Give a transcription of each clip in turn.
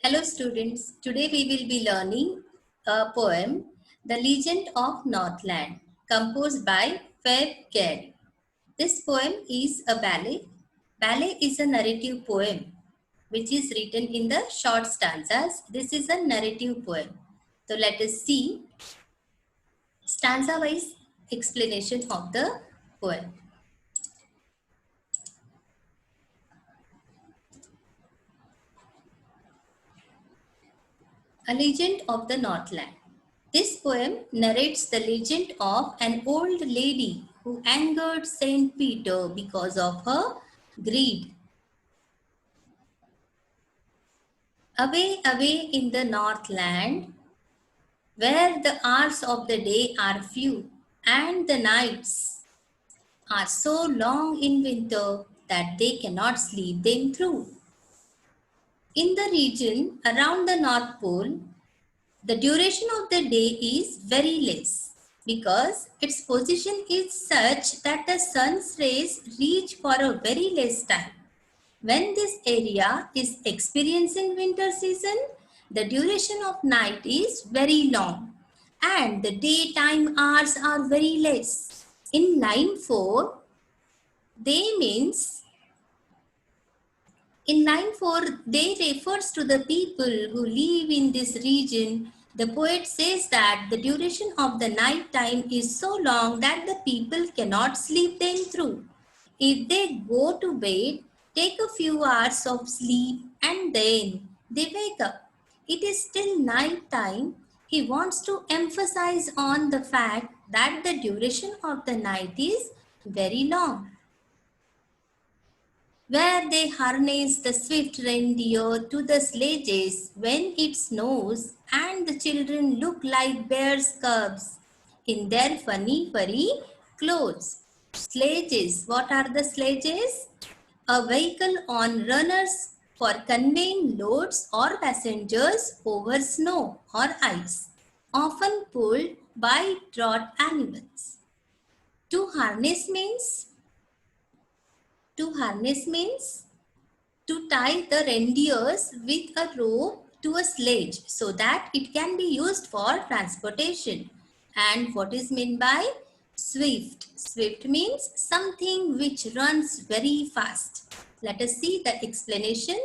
Hello students, today we will be learning a poem, The Legend of Northland, composed by Feb Gad. This poem is a ballet. Ballet is a narrative poem which is written in the short stanzas. This is a narrative poem. So let us see stanza-wise explanation of the poem. A Legend of the Northland. This poem narrates the legend of an old lady who angered Saint Peter because of her greed. Away, away in the Northland, where the hours of the day are few and the nights are so long in winter that they cannot sleep them through. In the region around the North Pole, the duration of the day is very less because its position is such that the sun's rays reach for a very less time. When this area is experiencing winter season, the duration of night is very long and the daytime hours are very less. In line 4, they means in line 4, they refers to the people who live in this region. The poet says that the duration of the night time is so long that the people cannot sleep them through. If they go to bed, take a few hours of sleep and then they wake up. It is still night time. He wants to emphasize on the fact that the duration of the night is very long, where they harness the swift reindeer to the sledges when it snows, and the children look like bears' cubs in their funny furry clothes. Sledges, what are the sledges? A vehicle on runners for conveying loads or passengers over snow or ice, often pulled by draught animals. To harness means to tie the reindeers with a rope to a sledge so that it can be used for transportation. And what is meant by swift? Swift means something which runs very fast. Let us see the explanation.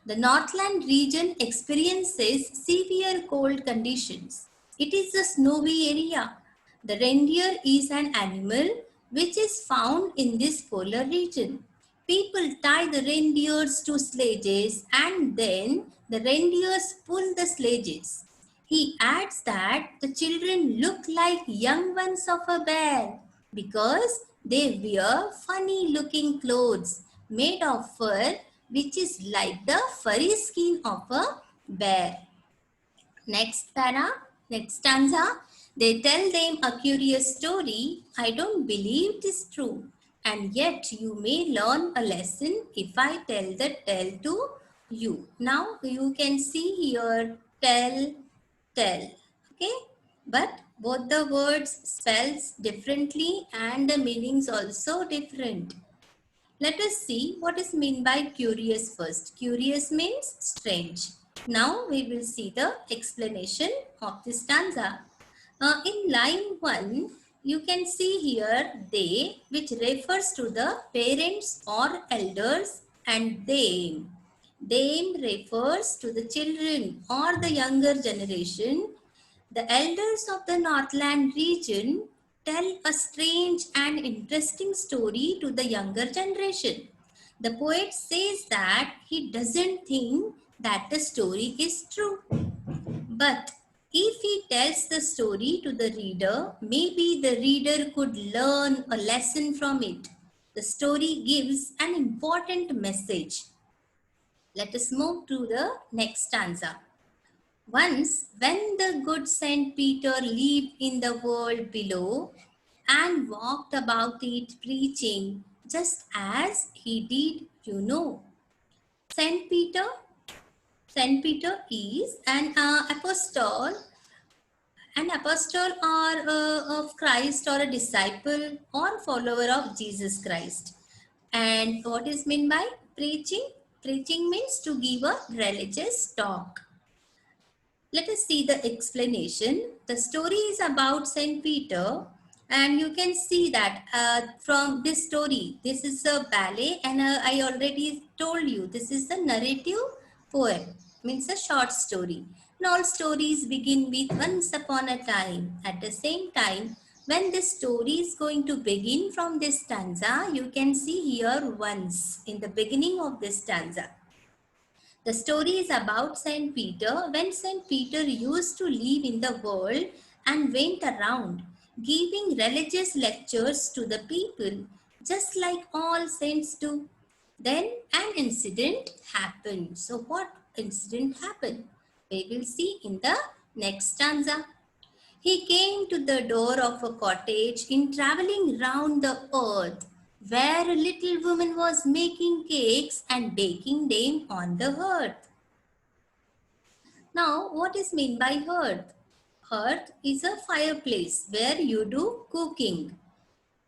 The Northland region experiences severe cold conditions. It is a snowy area. The reindeer is an animal which is found in this polar region. People tie the reindeers to sledges and then the reindeers pull the sledges. He adds that the children look like young ones of a bear because they wear funny looking clothes made of fur which is like the furry skin of a bear. Next stanza. They tell them a curious story. I don't believe it is true. And yet you may learn a lesson if I tell the tale to you. Now you can see here tell. Okay. But both the words spells differently and the meanings also different. Let us see what is meant by curious first. Curious means strange. Now we will see the explanation of this stanza. In line 1, you can see here they, which refers to the parents or elders, and them. Them refers to the children or the younger generation. The elders of the Northland region tell a strange and interesting story to the younger generation. The poet says that he doesn't think that the story is true. But if he tells the story to the reader, maybe the reader could learn a lesson from it. The story gives an important message. Let us move to the next stanza. Once, when the good Saint Peter lived in the world below and walked about it preaching, just as he did, you know. Saint Peter, Saint Peter is an apostle or of Christ or a disciple or follower of Jesus Christ. And what is meant by preaching? Preaching means to give a religious talk. Let us see the explanation. The story is about Saint Peter, and you can see that from this story, this is a ballet, and I already told you this is a narrative poem, means a short story. And all stories begin with once upon a time. At the same time, when this story is going to begin from this stanza, you can see here once in the beginning of this stanza. The story is about Saint Peter when Saint Peter used to live in the world and went around giving religious lectures to the people just like all saints do. Then an incident happened. So what incident happened? We will see in the next stanza. He came to the door of a cottage in traveling round the earth, where a little woman was making cakes and baking them on the hearth. Now, what is meant by hearth? Hearth is a fireplace where you do cooking.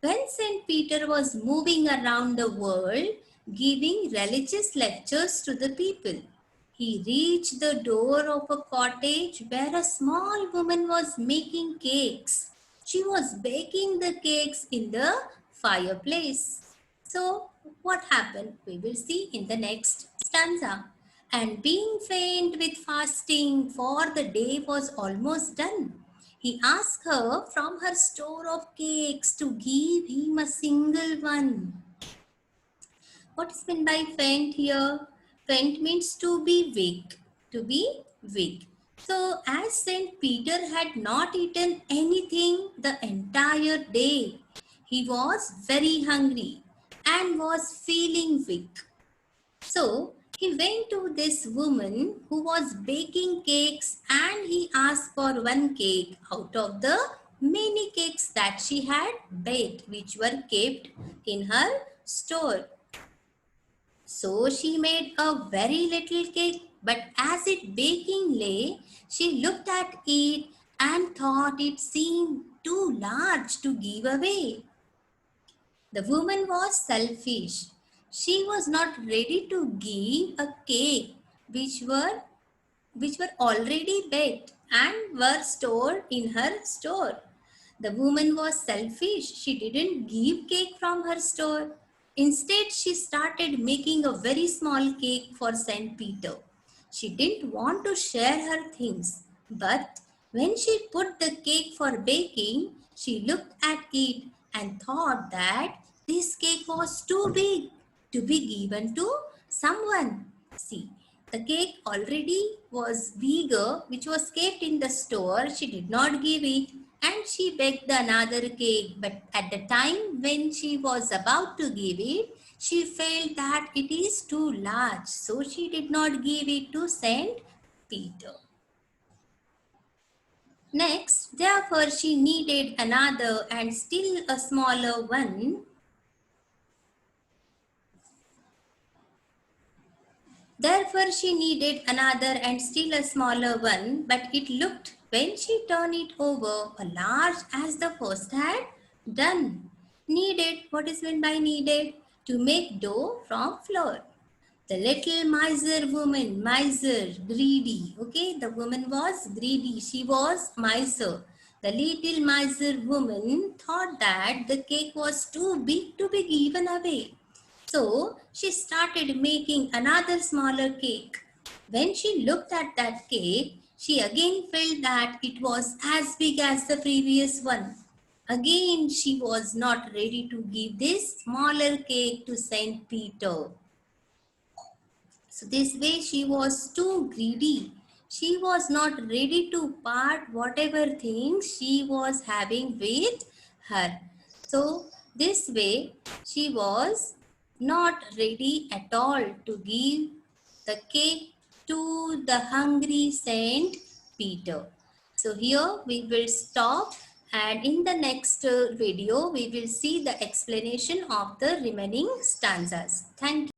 When St. Peter was moving around the world giving religious lectures to the people, he reached the door of a cottage where a small woman was making cakes. She was baking the cakes in the fireplace. So, what happened? We will see in the next stanza. And being faint with fasting, for the day was almost done, he asked her from her store of cakes to give him a single one. What is meant by faint here? Faint means to be weak. To be weak. So as Saint Peter had not eaten anything the entire day, he was very hungry and was feeling weak. So he went to this woman who was baking cakes and he asked for one cake out of the many cakes that she had baked, which were kept in her store. So she made a very little cake, but as it baking lay, she looked at it and thought it seemed too large to give away. The woman was selfish. She was not ready to give a cake which were already baked and were stored in her store. The woman was selfish. She didn't give cake from her store. Instead, she started making a very small cake for Saint Peter. She didn't want to share her things, but when she put the cake for baking, she looked at it and thought that this cake was too big to be given to someone. See, the cake already was bigger, which was kept in the store. She did not give it and she baked another cake. But at the time when she was about to give it, she felt that it is too large. So she did not give it to Saint Peter. Next, therefore she needed another and still a smaller one. Therefore she needed another and still a smaller one, but it looked, when she turned it over, a large as the first had done. Needed, what is meant by needed? To make dough from flour. The little miser woman, miser, greedy. Okay, the woman was greedy. She was miser. The little miser woman thought that the cake was too big to be given away. So she started making another smaller cake. When she looked at that cake, she again felt that it was as big as the previous one. Again, she was not ready to give this smaller cake to Saint Peter. So this way she was too greedy. She was not ready to part whatever things she was having with her. So this way she was not ready at all to give the cake to the hungry Saint Peter. So here we will stop, and in the next video we will see the explanation of the remaining stanzas. Thank you.